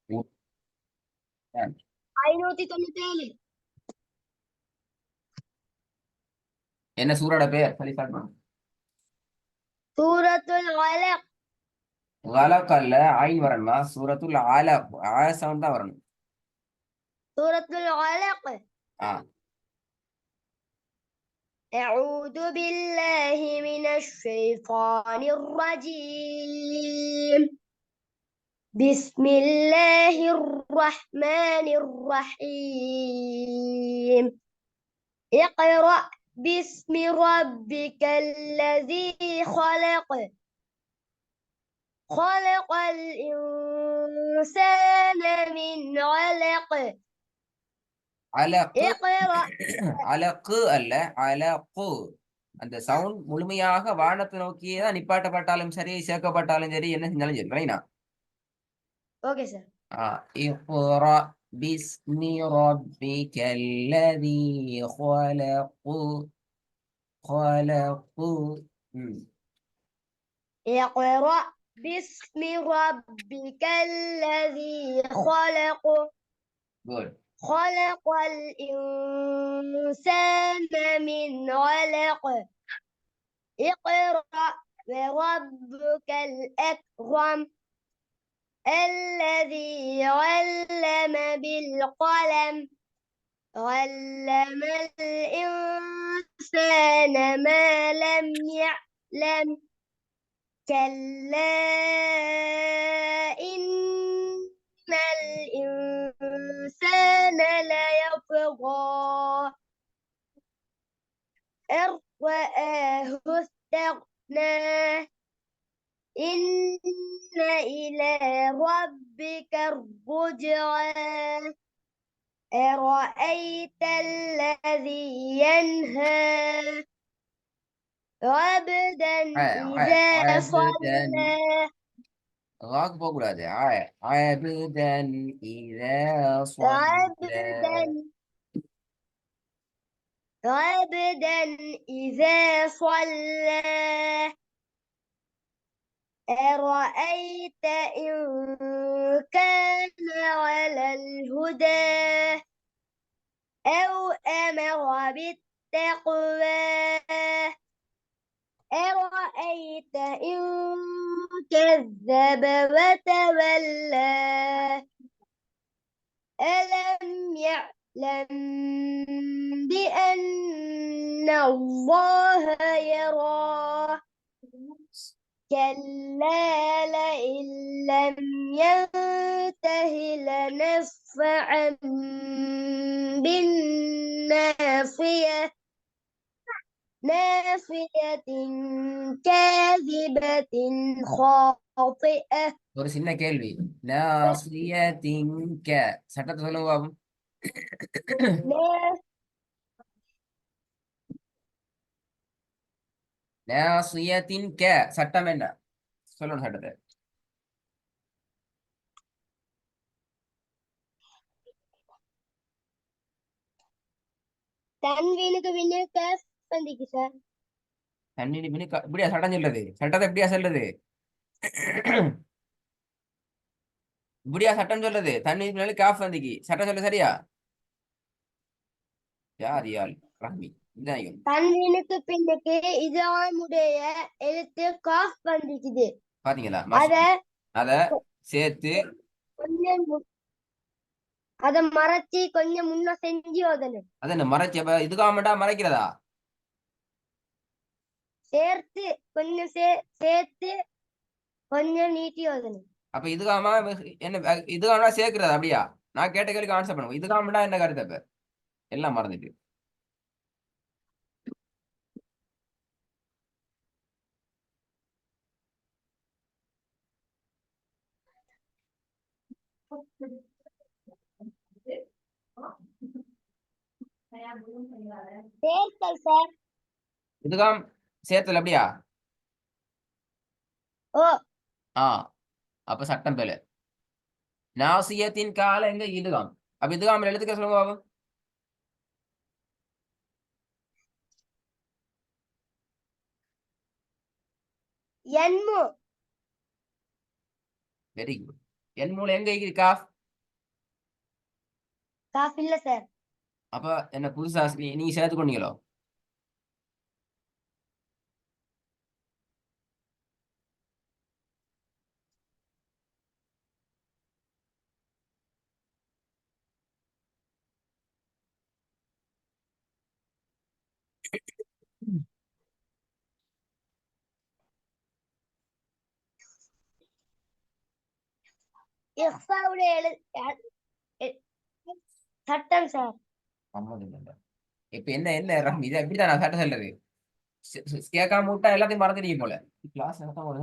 597. என்ன சூரோட பேர் சொல்லி பார்க்கணும். சூரத்துல் அலக். கலக் அல்ல, ஐன் வரணுமா? சூரத்துல் அலக், சவுண்ட் தான் வரணும். சூரத்துல் அலக். ஆ أعوذ بالله من الشيطان الرجيم. بسم الله الرحمن الرحيم. اقرأ باسم ربك الذي خلق. خلق الإنسان من علق. அலக்கு اقرأ. அலக்கு அல்ல, அலக்கு. அந்த சவுண்ட் முழுமையாக வானத்தை நோக்கியே தான் நிப்பாட்டப்பட்டாலும் சரி, சேர்க்கப்பட்டாலும் சரி, என்ன செஞ்சாலும் சரி. ரைனா? Okay sir. اقرأ باسم ربك الذي خلق. خلق. اقرأ باسم ربك الذي خلق. Good. خلق الإنسان من علق. اقرأ وربك الأكرم الذي علم بالقلم. علم الإنسان ما لم يعلم. كلا إن الإنسان ليطغى أن رآه استغنى. إن إلى ربك الرجعى. أرأيت الذي ينهى عبدا إذا صلى. غاك போகக்கூடாது. عبدا إذا صلى. عبدا إذا صلى. أرأيت إن كان على الهدى أو أمر بالتقوى. أرأيت إن كذب وتولى. ألم يعلم بأن الله يرى. كلا لئن لم ينته لنسفعا بالناصية. ناصية كاذبة خاطئة. ஒரு சின்ன கேள்வி. நாசியத்தின்க சட்டத்தை சொல்லுங்க பாப்போம். நாசியத்தின்க சட்டம் என்ன? சொல்லணும் சட்டத்தை. தன்வீனுக்கு பின்ன கேஸ் வந்துச்சு சார். தண்ணி பின்னு இப்படியா சட்டம் சொல்றது? சட்டத்தை எப்படியா சொல்றது? இப்படியா சட்டம் சொல்றது? தண்ணி பின்னாடி காஃப் வந்துக்கு சட்டம் சொல்ல சரியா? யார் யாழ் ரஹ்மி இதாயும் தன்வீனுக்கு பின்னுக்கு இதனுடைய எழுத்து காஃப் வந்துக்குது. பாத்தீங்களா? அத சேர்த்து கொஞ்சம் அத மறைச்சி கொஞ்சம் முன்ன செஞ்சு ஓதணும். அத என்ன மறைச்சு இதுக்காமட்டா மறைக்கிறதா? சேர்த்து கொஞ்சம் சேர்த்து கொஞ்சம் நீட்டி ஓதணும். அப்ப இதுக்காம என்ன இதுக்காம சேர்க்கிறதா? அப்படியா? நான் கேட்ட கேள்விக்கு ஆன்சர் பண்ணுவோம். இதுக்காமட்டா என்ன கருத்து? அப்ப எல்லாம் மறந்துட்டு சேர்த்தல் சார். இதுக்காம் சேர்த்தல் அப்படியா? ஓ அப்ப சட்டம் பேல நாசியத்தின் கால எங்க இதுகாம். அப்ப இதுகாம் எழுத்துக்க சொல்லுங்க பாபு. என்மு. Very good. என் மூல எங்க காஃப் காஃப் இல்ல சார். அப்ப என்ன புதுசா நீ சேர்த்து கொண்டீங்களோ? இஃபாவுடைய சட்டம் சார். இப்ப என்ன என்ன ரஹ்மி, இதை எப்படிதான் நான் சட்டம் சொல்றது? கேட்காம விட்டா எல்லாத்தையும் மறந்துடுங்க போல. கிளாஸ் நடத்த ஒரு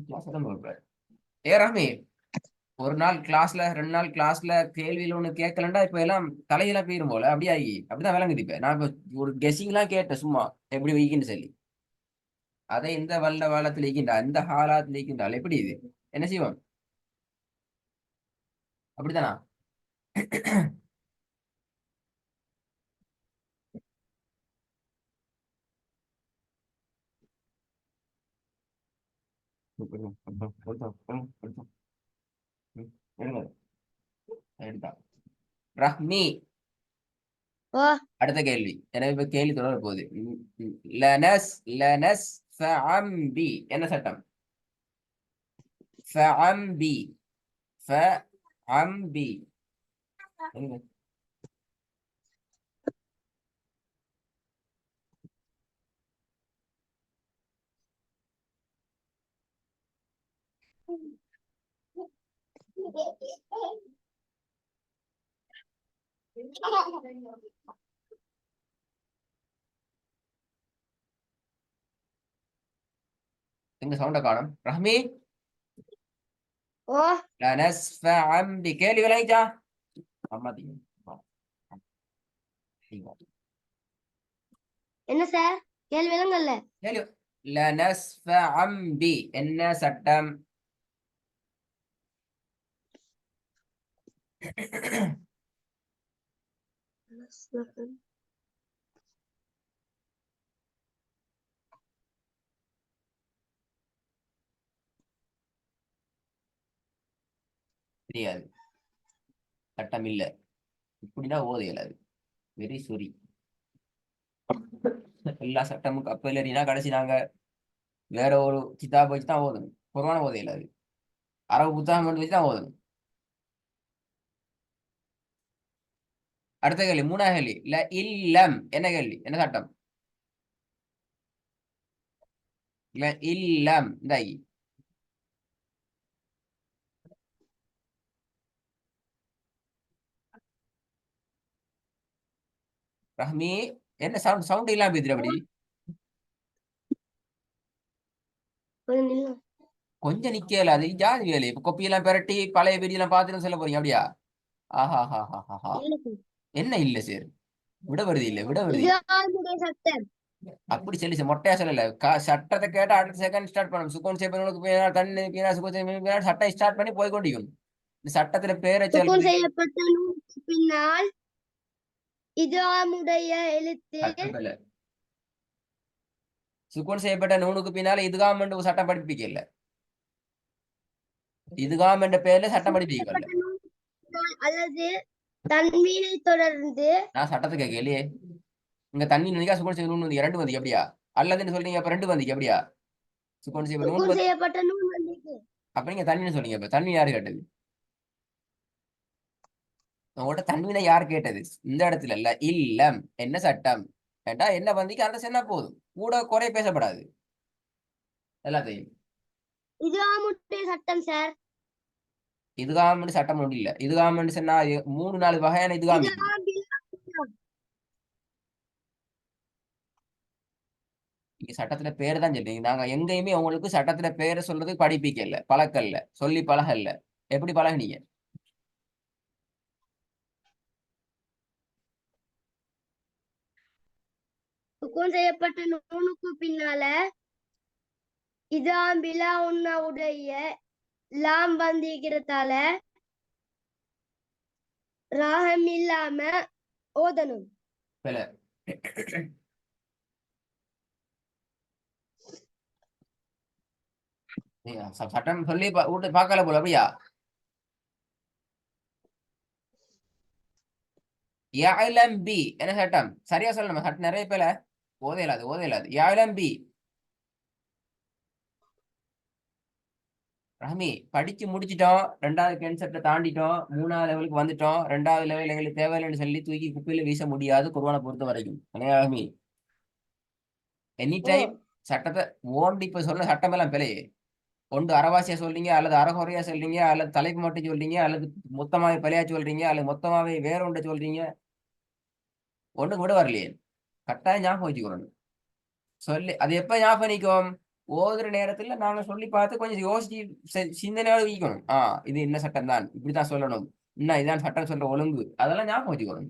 கிளாஸ் ஏ ரஹ்மி, ஒரு நாள் கிளாஸ்ல 2 நாள் கிளாஸ்ல கேள்வியில ஒண்ணு கேட்கலண்டா இப்ப எல்லாம் தலையில போயிரும் போல. அப்படியே ஆகி அப்படிதான் விளங்குது. இப்ப நான் இப்ப ஒரு கெஸிங் எல்லாம் கேட்டேன் சும்மா எப்படி வைக்கின்னு சொல்லி. அதை இந்த வல்ல வாழத்துல இருக்கின்றா, இந்த ஹாலாத்துல இருக்கின்றால் எப்படி இது என்ன செய்வோம்? அப்படித்தானா? எடுத்தா ரஹ்மி. ஓ அடுத்த கேள்வி. எனவே இப்ப கேள்வி தொடர போகுது. லனஸ் லனஸ் ஃபஅம்பி என்ன சட்டம்? ஃபஅம்பி ஃபஅம்பி என்ன? எங்க சவுண்ட காணும் ரஹ்மி. ஓ லனஸ் ஃபஅம்பி கேள்வி விளங்கிச்சா? அம்மா தீங்க. என்ன சார் கேள்வி விளங்கல்ல? கேள்வி. லனஸ் ஃபஅம்பி என்ன சட்டம்? தெரியாது. சட்டம் இல்ல. இப்படின்னா ஓத இயலாது. வெரி சொரி. எல்லா சட்டமும் கப்பல் ஏறினா கடைசி நாங்க வேற ஒரு கிதாப் வச்சு தான் ஓதணும். குர்ஆன் ஓத இயலாது. அரபு புத்தகம் கொண்டு வச்சு தான் ஓதணும். அடுத்த கேள்வி, 3வது கேள்வி. இல்லம் என்ன கேள்வி, என்ன சட்டம்? இல்லம் இந்தாகி ரஹ்மி என்ன சவுண்ட் சவுண்ட் இல்லாம பேசுற அப்படி? கொஞ்சம் நில்லு. கொஞ்சம் நிக்கல, அது ஜாதி வேலை. இப்ப கொப்பியெல்லாம் பெரட்டி பழைய வீடியெல்லாம் பார்த்துட்டு சொல்ல போறீங்க அப்படியா? ஆஹா ஹா ஹா ஹா ஹா. இல்ல சார். என்ன இல்ல சார்? விட வருது இல்ல, விட வருது இது இல்ல. ஆளுடைய சட்டம். அப்படி சொல்லி மொட்டையா சொல்லல. சட்டத்தை கேட்டா அடுத்த செகண்ட் ஸ்டார்ட் பண்ணணும். சுகோன் சேப்பனுக்கு பின்னால் தண்ணி பின்னால் சுகோன் சேப்பனுக்கு பின்னால் சட்டம் ஸ்டார்ட் பண்ணி போய் கொண்டிருக்கணும். இந்த சட்டத்துல பேரை சுக்குன் சொல்றது செய்யப்பட்ட நூலுக்கு பின்னால் இதாமுடைய எழுத்து. சட்டம் இல்ல. சுக்குன் செய்யப்பட்ட நூனுக்கு பின்னால இதுகாம் என்று சட்டம் படிப்பிக்கல. இதுகாம் என்ற பேர்ல சட்டம் சுக்குன் படிப்பிக்கல. செய்யப்பட்ட நூலுக்கு பின்னால் அல்லது தன்வீனை தொடர்ந்து. நான் சட்டத்துக்கு கேட்கலையே. இங்க தண்ணி நினைக்கா சுக்குன் செய்ய நூன் வந்து 2 வந்து எப்படியா? அல்லதுன்னு சொல்றீங்க, அப்ப 2 வந்து எப்படியா? சுக்குன் செய்ய நூன் சுக்குன் வந்து செய்யப்பட்ட நூல் வந்திருக்கு. அப்ப நீங்க தண்ணின்னு சொன்னீங்க. இப்ப தண்ணி யாரு கேட்டது? உங்கள்ட்ட தண்ணினை யார் கேட்டது? இந்த இடத்துல இல்ல. இல்லம் என்ன சட்டம் ஏண்டா என்ன வந்திக்கு அந்த சொன்னா போதும். கூட குறை பேசப்படாது எல்லாத்தையும். இதாமுடைய சட்டம் சார். இதுகாமன்னு சட்டம் ஒன்றும் இல்ல. இதுகாமன்னு சொன்னா 3-4 வகையான இதுகாம் இருக்கு. இதாம் பிலா. நீங்க சட்டத்துல பேர் தான் சொல்றீங்க. நாங்க எங்கேயுமே உங்களுக்கு சட்டத்துல பேரை சொல்றது படிப்பிக்கல, பழக்கல்ல, சொல்லி பழகல்ல. எப்படி பழகுனீங்க? சுக்குன் செய்யப்பட்ட நூலுக்கு பின்னால இதாம் பிலா உடைய லாம் வந்திருக்கிறதால ராகம் இல்லாம ஓதணும். பில சட்டம் சொல்லி விட்டு பார்க்கல போல அப்படியா? யஅலம் பி என்ன சட்டம் சரியா சொல்லணும் சட்டம் நிறைய பேல ஓத இயலாது யஅலம் பி ரஹ்மி படிச்சு முடிச்சிட்டோம் 2வது கான்செப்டை தாண்டிட்டோம் 3வது லெவலுக்கு வந்துட்டோம் 2வது லெவல் எங்களுக்கு தேவையில்லைன்னு சொல்லி தூக்கி குப்பையில வீச முடியாது குர்ஆனை பொறுத்த வரைக்கும் ரஹ்மி எனி ஓ டைம் சட்டத்தை ஓண்டி இப்ப சொன்ன சட்டம் எல்லாம் பிழையே ஒன்று அறவாசியா சொல்றீங்க அல்லது அறகுறையா சொல்றீங்க அல்லது தலைப்பு மட்டும் சொல்றீங்க அல்லது மொத்தமாவே பிழையா சொல்றீங்க அல்லது மொத்தமாவே வேற ஒன்றை சொல்றீங்க ஒண்ணுக்கு விட வரலையே கட்டாயம் ஞாபகம் வச்சுக்கணும் சொல்லி அது எப்ப ஞாபகம் நிற்கும் ஓதுற நேரத்துல நாங்க சொல்லி பார்த்து கொஞ்சம் யோசிச்சு சிந்தனையோட வைக்கணும் இது என்ன சட்டம் தான் இப்படித்தான் சொல்லணும் இன்னும் இதான் சட்டம் சொல்ற ஒழுங்கு அதெல்லாம் ஞாபகம் வச்சுக்கணும்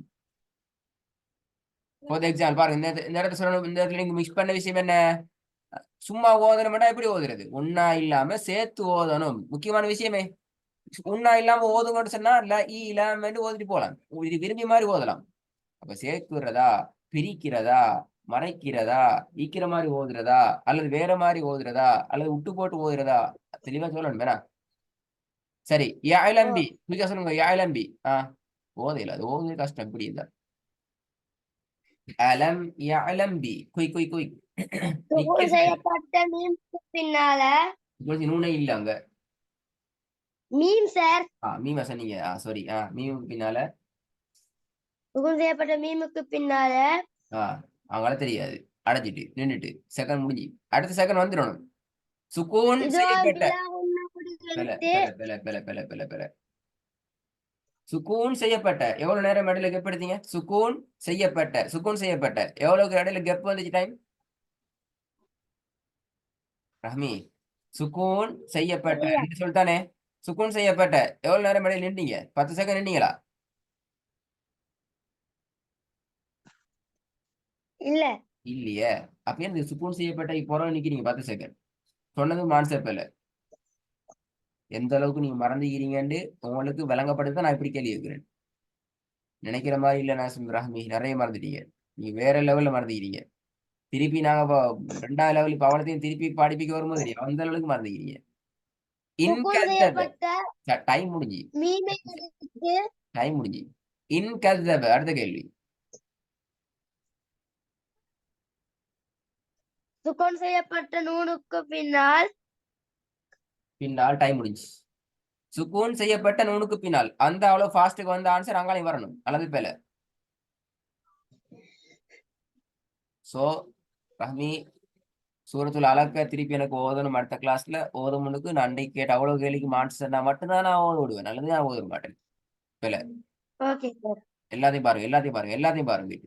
ஃபார் எக்ஸாம்பிள் பாருங்க இந்த இடத்துல சொல்லணும் இந்த இடத்துல நீங்க மிக்ஸ் பண்ண விஷயம் என்ன சும்மா ஓதணும்னா எப்படி ஓதுறது ஒன்னா இல்லாம சேர்த்து ஓதணும் முக்கியமான விஷயமே உன்னா இல்லாம ஓதுங்கன்னு சொன்னா இல்ல இல்லாம ஓதிட்டு போலாம் இது விரும்பி மாதிரி ஓதலாம் அப்ப சேர்க்கிறதா பிரிக்கிறதா மறைக்கிறதா ஈக்கிற மாதிரி ஓதுறதா அல்லது வேற மாதிரி ஓதுறதா அல்லது விட்டு போட்டு ஓதுறதா தெளிவா சொல்லணும் வேணா சரி ஓ யாழம்பி புரியா சொல்லுங்க யாழம்பி ஓதையில அது ஓது கஷ்டம் இப்படி இல்ல அலம் யாழம்பி குய் குய் குய் நிக்க சுகுன் செய்யப்பட்ட மீனுக்கு பின்னால நூனை இல்ல அங்க மீன் சார் மீமா சொன்னீங்க சாரி மீமுக்கு பின்னால சுகுன் செய்யப்பட்ட மீனுக்கு பின்னால அவங்களால தெரியாது அடைச்சிட்டு நின்றுட்டு செகண்ட் முடிஞ்சு அடுத்த செகண்ட் வந்துடணும் சுக்கூன் இதோ செய்யப்பட்ட பிலா உண்ணப்படி பெல எழுத்து பெல பெல பெல பெல பெல பெல சுக்கூன் செய்யப்பட்ட எவ்வளவு நேரம் இடையில கெப் எடுத்தீங்க சுக்கூன் செய்யப்பட்ட எவ்வளவுக்கு இடையில கெப் வந்துச்சு டைம் ரஹ்மி சுக்கூன் செய்யப்பட்ட சரியா ரெண்டு சொல்லிட்டானே சுக்கூன் செய்யப்பட்ட எவ்வளவு நேரம் இடையில நின்றீங்க 10 செகண்ட் நின்றீங்களா இல்ல இல்லையே அப்ப இந்த சுக்கூன் செய்யப்பட்ட இப்போ நிக்கிறீங்க 10 செகண்ட் சொன்னது மான்சர் பெல எந்த அளவுக்கு நீங்க மறந்துக்கிறீங்கன்னு உங்களுக்கு விளங்கப்படுத்த நான் இப்படி கேள்வி இருக்கிறேன் நினைக்கிற மாதிரி இல்ல நான் ரஹ்மி நிறைய மறந்துட்டீங்க நீங்க வேற லெவல்ல மறந்துக்கிறீங்க திருப்பி நாங்க 2வது லெவல் இப்ப அவனத்தையும் திருப்பி படிப்பிக்க வரும்போது தெரியும் அந்த அளவுக்கு மறந்துக்கிறீங்க சுகுன் இன்கதப செய்யப்பட்ட டைம் முடிஞ்சு மீனை எடுத்து டைம் முடிஞ்சு இன்கதப அடுத்த கேள்வி சுகுன் செய்யப்பட்ட நூனுக்கு பின்னால் டைம் முடிஞ்சு சுக்கூன் செய்யப்பட்ட நூனுக்கு பின்னால் அந்த அவ்வளவு ஃபாஸ்ட்டுக்கு வந்த ஆன்சர் அங்காலையும் வரணும் அல்லது பேல சோ ரஹ்மி சூரத்துல அழக்க திருப்பி எனக்கு ஓதணும் அடுத்த கிளாஸ்ல ஓதமுனுக்கு நான் அன்றைக்கு கேட்ட அவ்வளவு கேள்விக்கு ஆன்சர் நான் மட்டும்தான் நான் ஓத விடுவேன் அல்லது நான் ஓத மாட்டேன் பேல ஓகே சார் எல்லாத்தையும் பாருங்க